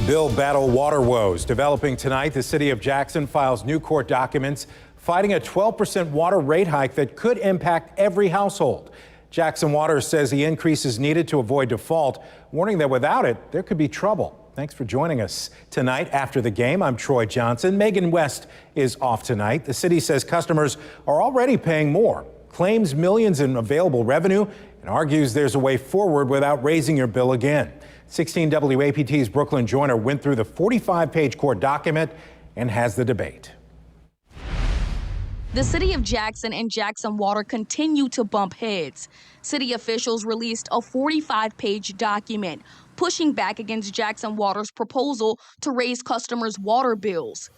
Bill battle water woes. Developing tonight, the city of Jackson files new court documents fighting a 12% water rate hike that could impact every household. Jackson Water says the increase is needed to avoid default, warning that without it, there could be trouble. Thanks for joining us tonight after the game. I'm Troy Johnson. Megan West is off tonight. The city says customers are already paying more, claims millions in available revenue, and argues there's a way forward without raising your bill again. 16 WAPT's Brooklyn Joyner went through the 45-page court document and has the debate. The city of Jackson and Jackson Water continue to bump heads. City officials released a 45-page document pushing back against Jackson Water's proposal to raise customers' water bills.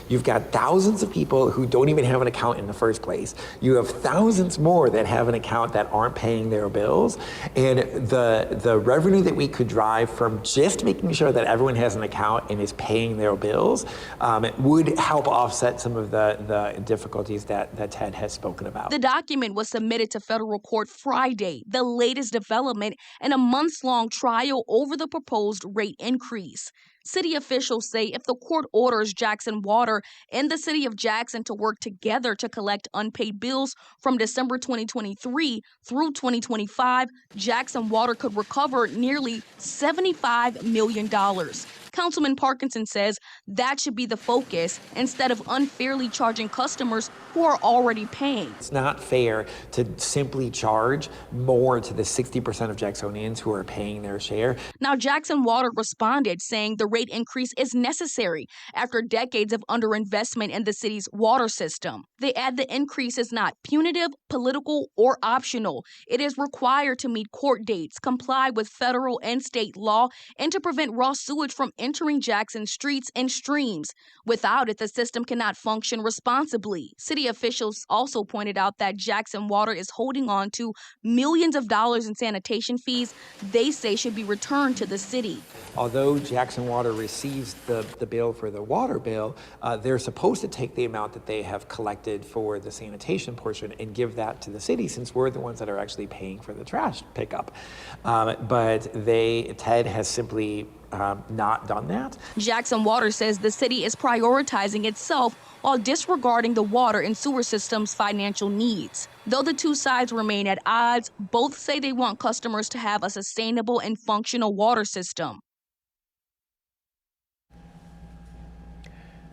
You've got thousands of people who don't even have an account in the first place. You have thousands more that have an account that aren't paying their bills. And the revenue that we could drive from just making sure that everyone has an account and is paying their bills would help offset some of the difficulties that Ted has spoken about. The document was submitted to federal court Friday, the latest development in a months-long trial over the proposed rate increase. City officials say if the court orders Jackson Water and the city of Jackson to work together to collect unpaid bills from December 2023 through 2025, Jackson Water could recover nearly $75 million. Councilman Parkinson says that should be the focus instead of unfairly charging customers who are already paying. It's not fair to simply charge more to the 60% of Jacksonians who are paying their share. Now, Jackson Water responded, saying the rate increase is necessary after decades of underinvestment in the city's water system. They add the increase is not punitive, political, or optional. It is required to meet court dates, comply with federal and state law, and to prevent raw sewage from entering Jackson streets and streams. Without it, the system cannot function responsibly. City officials also pointed out that Jackson Water is holding on to millions of dollars in sanitation fees they say should be returned to the city. Although Jackson Water receives the bill for the water bill, they're supposed to take the amount that they have collected for the sanitation portion and give that to the city, since we're the ones that are actually paying for the trash pickup. But Ted has simply not done that. Jackson Water says the city is prioritizing itself while disregarding the water and sewer system's financial needs. Though the two sides remain at odds, both say they want customers to have a sustainable and functional water system.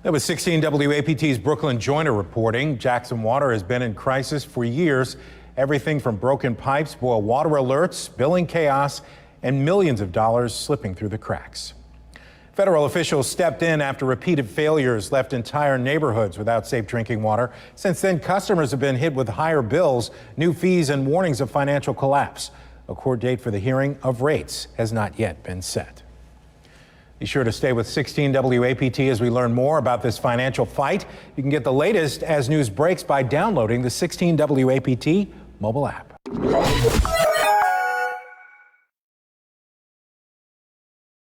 That was 16 WAPT's Brooklyn Joyner reporting. Jackson Water has been in crisis for years. Everything from broken pipes, boil water alerts, billing chaos, and millions of dollars slipping through the cracks. Federal officials stepped in after repeated failures left entire neighborhoods without safe drinking water. Since then, customers have been hit with higher bills, new fees, and warnings of financial collapse. A court date for the hearing of rates has not yet been set. Be sure to stay with 16 WAPT as we learn more about this financial fight. You can get the latest as news breaks by downloading the 16 WAPT mobile app.